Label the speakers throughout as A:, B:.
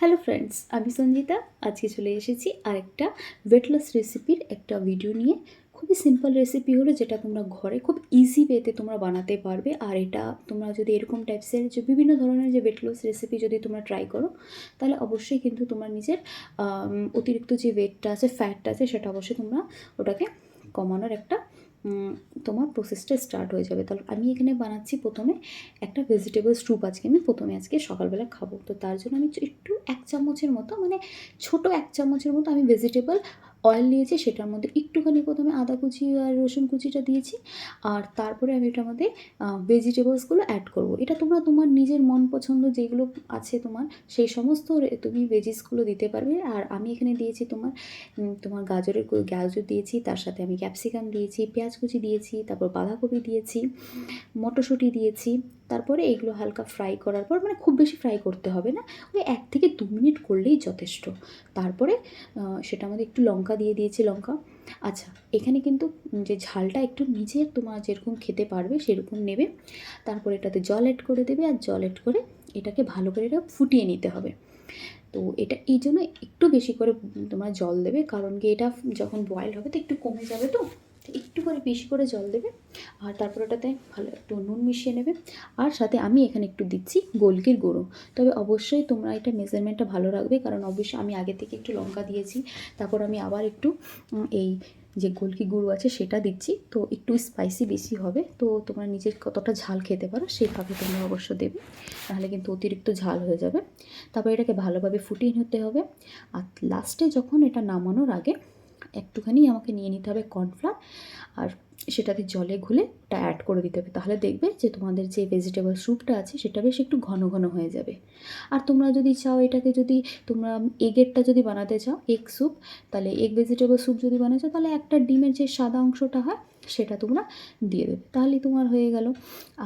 A: Hello friends, আমি সঞ্জিতা। আজকে চলে এসেছি আরেকটা ওয়েট লস রেসিপির একটা ভিডিও নিয়ে। খুবই সিম্পল রেসিপি হলো, যেটা তোমরা ঘরে খুব ইজি ওয়েতে তোমরা বানাতে পারবে। আর এটা তোমরা যদি এরকম টাইপসের যে বিভিন্ন ধরনের যে ওয়েট লস রেসিপি যদি তোমরা ট্রাই করো, তাহলে অবশ্যই কিন্তু তোমার নিজের অতিরিক্ত যে ওয়েটটা আছে, ফ্যাটটা আছে, সেটা অবশ্যই তোমরা ওটাকে কমানোর একটা তোমার প্রসেসটা স্টার্ট হয়ে যাবে। তাহলে আমি এখানে বানাচ্ছি প্রথমে একটা ভেজিটেবল স্যুপ। আজকে সকালবেলা খাবো, তো তার জন্য আমি একটু 1 চামচের মতো, মানে ছোটো 1 চামচের মতো আমি ভেজিটেবল অয়েল নিয়েছি। সেটার মধ্যে একটুখানি প্রথমে আদা কুচি আর রসুন কুচিটা দিয়েছি, আর তারপরে আমি এটার মধ্যে ভেজিটেবলসগুলো অ্যাড করবো। এটা তোমরা তোমার নিজের মন পছন্দ যেগুলো আছে তোমার, সেই সমস্ত তুমি ভেজিসগুলো দিতে পারবে। আর আমি এখানে দিয়েছি তোমার গাজর দিয়েছি, তার সাথে আমি ক্যাপসিকাম দিয়েছি, পেঁয়াজ কুচি দিয়েছি, তারপর বাঁধাকপি দিয়েছি, মটরশুঁটি দিয়েছি। তারপরে এগুলো হালকা ফ্রাই করার পর, মানে খুব বেশি ফ্রাই করতে হবে না, ওই 1 থেকে 2 মিনিট করলেই যথেষ্ট। তারপরে সেটার মধ্যে একটু লঙ্কা দিয়ে দিয়েছি, লঙ্কা। আচ্ছা, এখানে কিন্তু যে ঝালটা একটু নিজের তোমার যেরকম খেতে পারবে সেরকম নেবে। তারপরে এটাতে জল অ্যাড করে দেবে, আর জল অ্যাড করে এটাকে ভালো করে এটা ফুটিয়ে নিতে হবে। তো এটা এই জন্য একটু বেশি করে তোমরা জল দেবে, কারণ কি এটা যখন বয়েল হবে তো একটু কমে যাবে, তো একটু করে বেশি করে জল দেবে। আর তারপর ওটাতে ভালো একটু নুন মিশিয়ে নেবে। আর সাথে আমি এখানে একটু দিচ্ছি গোলকির গুঁড়ো। তবে অবশ্যই তোমরা এটা মেজারমেন্টটা ভালো রাখবে, কারণ অবশ্যই আমি আগে থেকে একটু লঙ্কা দিয়েছি, তারপর আমি আবার একটু এই যে গোলকি গুঁড়ো আছে সেটা দিচ্ছি। তো একটু স্পাইসি বেশি হবে, তো তোমরা নিজের কতটা ঝাল খেতে পারো সেইভাবে তোমরা অবশ্য দেবে, নাহলে কিন্তু অতিরিক্ত ঝাল হয়ে যাবে। তারপর এটাকে ভালোভাবে ফুটিয়ে নিতে হবে। আর লাস্টে যখন এটা নামানোর আগে একটুখানি আমাকে নিয়ে নিতে হবে কর্নফ্লাওয়ার, আর সেটাতে জলে গুলে ওটা অ্যাড করে দিতে হবে। তাহলে দেখবে যে তোমাদের যে ভেজিটেবল স্যুপটা আছে সেটা বেশ একটু ঘন ঘন হয়ে যাবে। আর তোমরা যদি চাও এটাকে, যদি তোমরা এগেরটা যদি বানাতে চাও, এগ স্যুপ, তাহলে এগ ভেজিটেবল স্যুপ যদি বানাতে চাও, তাহলে একটা ডিমের যে সাদা অংশটা হয় সেটা তোমরা দিয়ে দেবে, তাহলেই তোমার হয়ে গেল।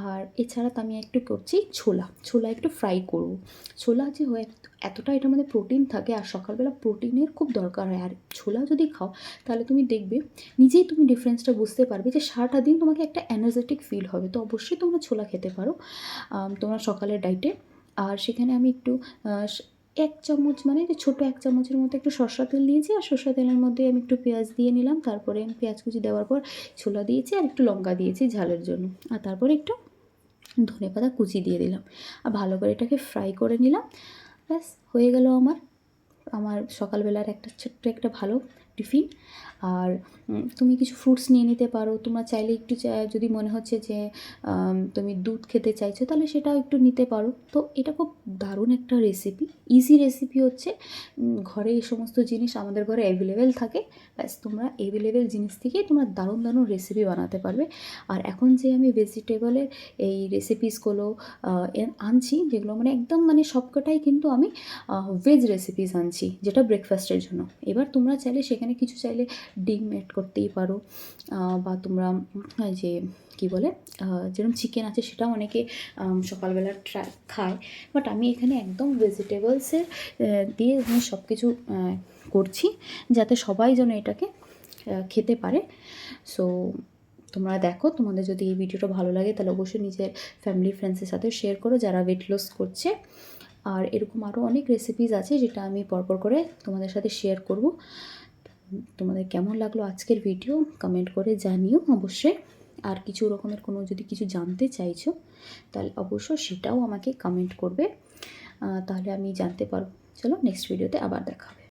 A: আর এছাড়া তো আমি একটু করছি ছোলা একটু ফ্রাই করব। ছোলা যে হয়ে এতটা এটার মধ্যে প্রোটিন থাকে, আর সকালবেলা প্রোটিনের খুব দরকার হয়। আর ছোলা যদি খাও তাহলে তুমি দেখবে নিজেই তুমি ডিফারেন্সটা বুঝতে পারবে, যে সারাটা দিন তোমাকে একটা এনার্জেটিক ফিল হবে। তো অবশ্যই তোমরা ছোলা খেতে পারো তোমরা সকালের ডাইটে। আর সেখানে আমি একটু 1 চামচ, মানে ছোটো 1 চামচের মতো একটু সরষা তেল দিয়েছি, আর সরষা তেলের মধ্যে আমি একটু পেঁয়াজ দিয়ে নিলাম। তারপরে আমি পেঁয়াজ কুচি দেওয়ার পর ছোলা দিয়েছি, আর একটু লঙ্কা দিয়েছি ঝালের জন্য, আর তারপরে একটু ধনেপাতা কুচি দিয়ে দিলাম, আর ভালো করে এটাকে ফ্রাই করে নিলাম। ব্যাস হয়ে গেল আমার আমার সকালবেলার একটা ছোট্ট একটা ভালো টিফিন। আর তুমি কিছু ফ্রুটস নিয়ে নিতে পারো। তোমরা চাইলে একটু যদি মনে হচ্ছে যে তুমি দুধ খেতে চাইছো, তাহলে সেটাও একটু নিতে পারো। তো এটা খুব দারুণ একটা রেসিপি, ইজি রেসিপি হচ্ছে। ঘরে এই সমস্ত জিনিস আমাদের ঘরে অ্যাভেলেবেল থাকে। ব্যাস তোমরা অ্যাভেলেবেল জিনিস থেকেই তোমরা দারুণ দারুণ রেসিপি বানাতে পারবে। আর এখন যে আমি ভেজিটেবলের এই রেসিপিসগুলো আনছি, যেগুলো মানে একদম মানে সবকটাই কিন্তু আমি ভেজ রেসিপিস আনছি, যেটা ব্রেকফাস্টের জন্য। এবার তোমরা চাইলে সেখানে কিছু চাইলে ডিম অ্যাড করতেই পারো, বা তোমরা যে কী বলে যেরকম চিকেন আছে সেটাও অনেকে সকালবেলা খায়। বাট আমি এখানে একদম ভেজিটেবলসের দিয়ে আমি সব কিছু করছি, যাতে সবাই যেন এটাকে খেতে পারে। সো তোমরা দেখো, তোমাদের যদি এই ভিডিওটা ভালো লাগে তাহলে অবশ্যই নিজের ফ্যামিলি ফ্রেন্ডসের সাথেও শেয়ার করো যারা ওয়েট লস করছে। আর এরকম আরও অনেক রেসিপিস আছে যেটা আমি পরপর করে তোমাদের সাথে শেয়ার করব। তোমাদের কেমন লাগলো আজকের ভিডিও কমেন্ট করে জানিও অবশ্যই। আর কিছু রকমের কোনো যদি কিছু জানতে চাইছো, তাহলে অবশ্যই সেটাও আমাকে কমেন্ট করবে, তাহলে আমি জানতে পারবো। চলো নেক্সট ভিডিওতে আবার দেখা হবে।